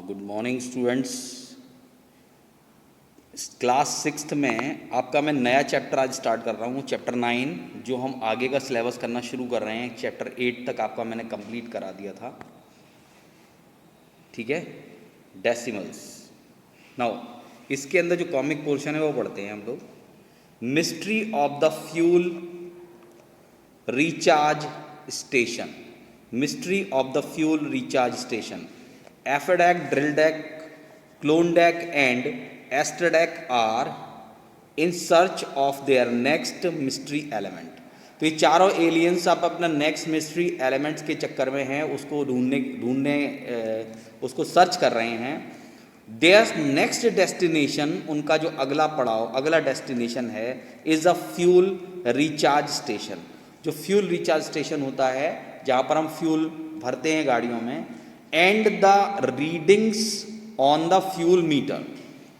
Good morning students. Class sixth में आपका मैं नया चैप्टर आज स्टार्ट कर रहा हूँ, चैप्टर 9, जो हम आगे का सिलेबस करना शुरू कर रहे हैं। चैप्टर 8 तक आपका मैंने कंप्लीट करा दिया था, ठीक है। डेसिमल्स। नाउ इसके अंदर जो कॉमिक पोर्शन है वो पढ़ते हैं हम लोग। Mystery of the fuel recharge station. Mystery of the fuel recharge station. Efedek, Drilldek, Clonedek and Astredek are in search of their next mystery element. तो ये चारों एलियंस आप अपना नेक्स्ट मिस्ट्री एलिमेंट्स के चक्कर में हैं, उसको ढूंढने उसको सर्च कर रहे हैं। देयर नेक्स्ट डेस्टिनेशन, उनका जो अगला पड़ाव, अगला डेस्टिनेशन है, is a fuel recharge station. जो फ्यूल रिचार्ज स्टेशन होता है जहाँ पर हम फ्यूल भरते हैं गाड़ियों में, and the readings on the fuel metre.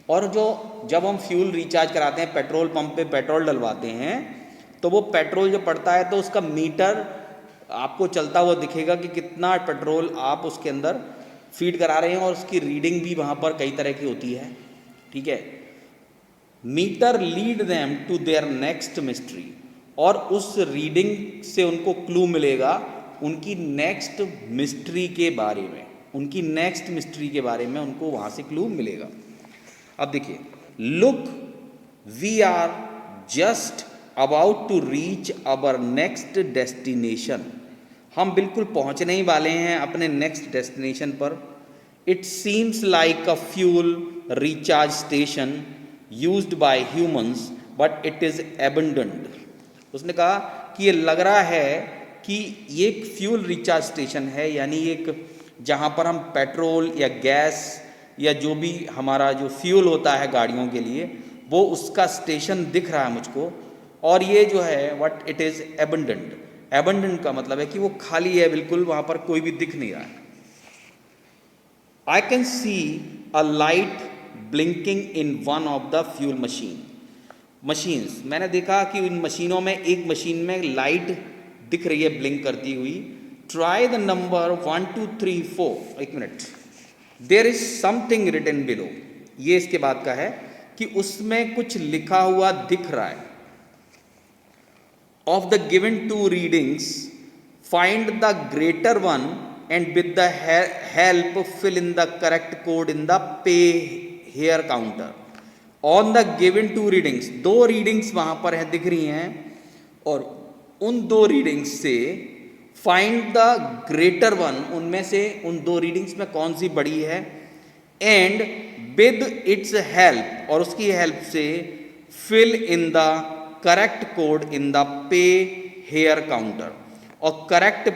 और जो जब हम फ्यूल रिचार्ज कराते हैं, पेट्रोल पंप पे पेट्रोल डलवाते हैं, तो वो पेट्रोल जो पड़ता है तो उसका मीटर आपको चलता हुआ दिखेगा कि कितना पेट्रोल आप उसके अंदर फीड करा रहे हैं, और उसकी रीडिंग भी वहाँ पर कई तरह की होती है, ठीक है। Meter lead them to their next mystery, और उस रीडिंग से उनको क्लू मिलेगा उनकी नेक्स्ट मिस्ट्री के बारे में, उनकी नेक्स्ट मिस्ट्री के बारे में उनको वहाँ से क्लू मिलेगा। अब देखिए, look we are just about to reach our next destination. हम बिल्कुल पहुँचने ही वाले हैं अपने नेक्स्ट डेस्टिनेशन पर। It seems like a fuel recharge station used by humans but it is abandoned. उसने कहा कि ये लग रहा है कि ये एक फ्यूल रिचार्ज स्टेशन है, यानी एक जहाँ पर हम पेट्रोल या गैस या जो भी हमारा जो फ्यूल होता है गाड़ियों के लिए, वो उसका स्टेशन दिख रहा है मुझको। और ये जो है what it is abundant. Abundant का मतलब है कि वो खाली है, बिल्कुल वहाँ पर कोई भी दिख नहीं रहा है। I can see a light blinking in one of the fuel machines. मैंने देखा कि उन मशीनों में एक मशीन में लाइट दिख रही है ब्लिंक करती हुई। Try the number 1 2 3 4। एक minute, there is something written below. ये इसके बाद का है कि उसमें कुछ लिखा हुआ दिख रहा है। Of the given 2 readings find the greater one and with the help fill in the correct code in the pay here counter. On the given 2 readings, 2 readings वहां पर है, दिख रही हैं, और उन 2 रीडिंग्स से फाइंड द ग्रेटर वन, उनमें से उन 2 रीडिंग्स में कौन सी बड़ी है, एंड विद इट्स हेल्प, और उसकी हेल्प से fill in the correct code in the pay here counter. और करेक्ट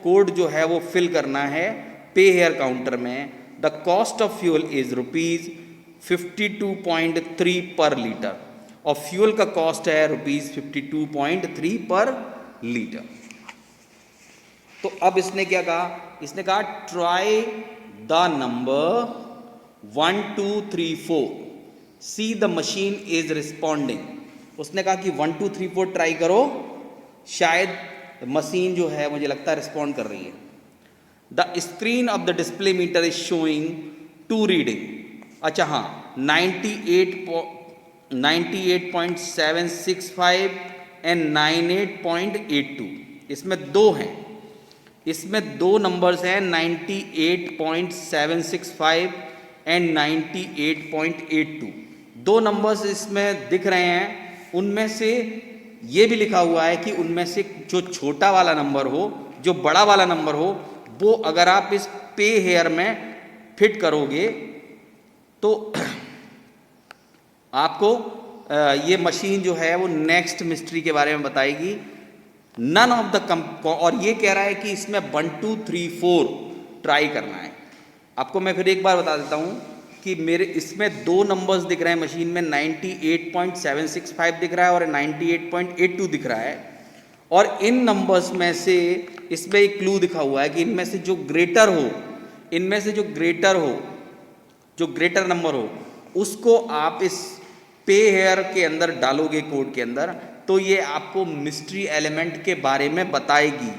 कोड जो है वो फिल करना है पे हेयर काउंटर में। The cost of fuel is ₹52.3 per litre, और फ्यूल का कॉस्ट है ₹52.3 पर लीटर। तो अब इसने क्या कहा, इसने कहा try the number 1 2 3 4, see the machine is responding. उसने कहा कि 1 2 3 4 ट्राई करो, शायद मशीन जो है मुझे लगता है रिस्पॉन्ड कर रही है। The screen of the display meter is showing 2 reading. अच्छा हाँ, 98.765 एंड 98.82, इसमें 2 हैं, इसमें 2 नंबर्स हैं, 98.765 एंड 98.82। 2 नंबर्स इसमें दिख रहे हैं। उनमें से ये भी लिखा हुआ है कि उनमें से जो छोटा वाला नंबर हो, जो बड़ा वाला नंबर हो, वो अगर आप इस पे हेयर में फिट करोगे तो आपको ये मशीन जो है वो नेक्स्ट मिस्ट्री के बारे में बताएगी। नन ऑफ द और ये कह रहा है कि इसमें 1 2 3 4 ट्राई करना है। आपको मैं फिर एक बार बता देता हूँ कि मेरे इसमें 2 नंबर्स दिख रहे हैं मशीन में, 98.765 दिख रहा है और 98.82 दिख रहा है। और इन नंबर्स में से इसमें एक क्लू दिखा हुआ है कि इनमें से जो ग्रेटर हो, इनमें से जो ग्रेटर हो, जो ग्रेटर नंबर हो, उसको आप इस पे हेयर के अंदर डालोगे, कोड के अंदर, तो ये आपको मिस्ट्री एलिमेंट के बारे में बताएगी,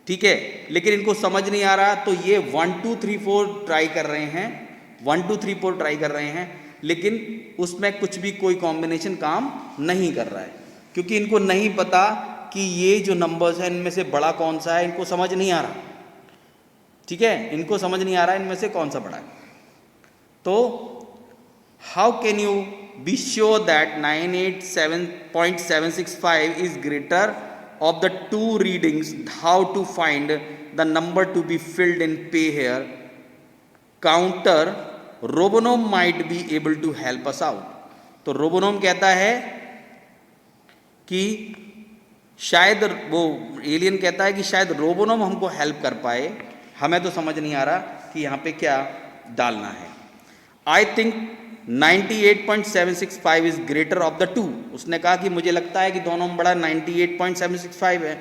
ठीक है। लेकिन इनको समझ नहीं आ रहा, तो ये 1 2 3 4 ट्राई कर रहे हैं 1 2 3 4 ट्राई कर रहे हैं, लेकिन उसमें कुछ भी कोई कॉम्बिनेशन काम नहीं कर रहा है, क्योंकि इनको नहीं पता कि ये जो नंबर्स हैं इनमें से बड़ा कौन सा है, इनको समझ नहीं आ रहा। ठीक है, इनको समझ नहीं आ रहा इनमें से कौन सा बड़ा है। तो how can you be sure that 987.765 is greater of the two readings? How to find the number to be filled in pay here? Counter Robonom might be able to help us out. तो रोबोनोम कहता है कि शायद वो alien कहता है कि शायद रोबोनोम हमको हेल्प कर पाए, हमें तो समझ नहीं आ रहा कि यहाँ पे क्या डालना है। I think 98.765 is greater of the two. उसने कहा कि मुझे लगता है कि दोनों में बड़ा 98.765 है,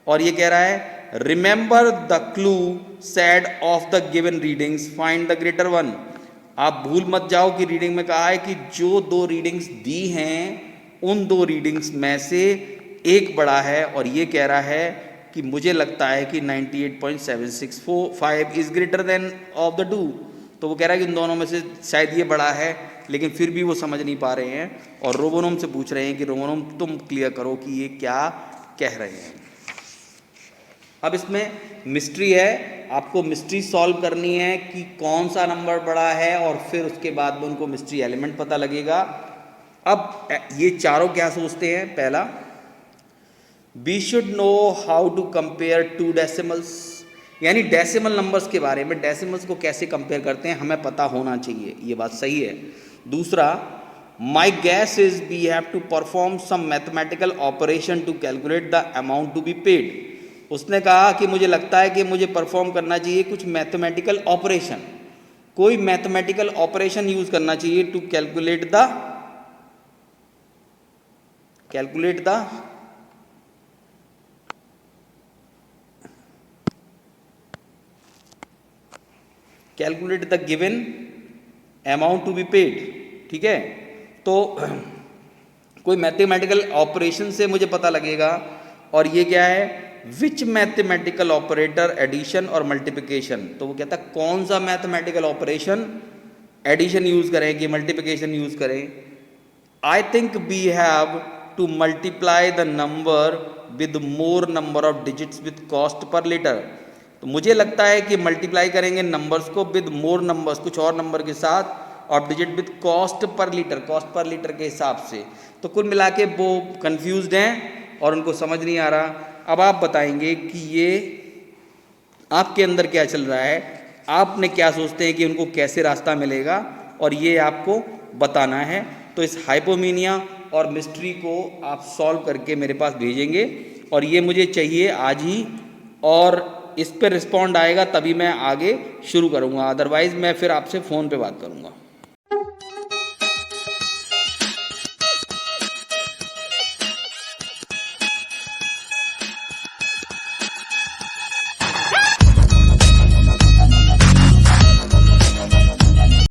और ये कह रहा है remember the clue said of the given readings, find the greater one. आप भूल मत जाओ कि रीडिंग में कहा है कि जो दो रीडिंग्स दी हैं उन दो रीडिंग्स में से एक बड़ा है, और ये कह रहा है कि मुझे लगता है कि 98.765 is greater than of the two. तो वो कह रहा है कि इन दोनों में से शायद ये बड़ा है, लेकिन फिर भी वो समझ नहीं पा रहे हैं, और रोबोनोम से पूछ रहे हैं कि रोबोनोम तुम क्लियर करो कि ये क्या कह रहे हैं। अब इसमें मिस्ट्री है, आपको मिस्ट्री सॉल्व करनी है कि कौन सा नंबर बड़ा है, और फिर उसके बाद में उनको मिस्ट्री एलिमेंट पता लगेगा। अब ये चारों क्या सोचते हैं? पहला, we should know how to compare two decimals, यानी डेसिमल नंबर्स के बारे में, डेसिमल्स को कैसे कंपेयर करते हैं हमें पता होना चाहिए, ये बात सही है। दूसरा, my guess is we have to perform some mathematical operation to calculate the amount to be paid. उसने कहा कि मुझे लगता है कि मुझे परफॉर्म करना चाहिए कुछ मैथमेटिकल ऑपरेशन, कोई मैथमेटिकल ऑपरेशन यूज करना चाहिए to calculate the given amount to be paid. ठीक है, तो कोई मैथमेटिकल ऑपरेशन से मुझे पता लगेगा, और ये क्या है, विच मैथमेटिकल ऑपरेटर, एडिशन और मल्टीप्लिकेशन। तो वो कहता है कौन सा मैथमेटिकल ऑपरेशन, एडिशन यूज करें कि मल्टीप्लिकेशन यूज करें। I think we have to multiply the number with more number of digits with cost per litre. तो मुझे लगता है कि मल्टीप्लाई करेंगे नंबर्स को विद मोर नंबर्स, कुछ और नंबर के साथ, और digit with cost per litre, cost per litre के हिसाब से। तो कुल मिला के वो कंफ्यूज्ड हैं और उनको समझ नहीं आ रहा। अब आप बताएंगे कि ये आपके अंदर क्या चल रहा है, आपने क्या सोचते हैं कि उनको कैसे रास्ता मिलेगा, और ये आपको बताना है। तो इस हाइपोमीनिया और मिस्ट्री को आप सॉल्व करके मेरे पास भेजेंगे, और ये मुझे चाहिए आज ही, और इस पर रिस्पॉन्ड आएगा तभी मैं आगे शुरू करूँगा, अदरवाइज़ मैं फिर आपसे फ़ोन पे बात करूँगा।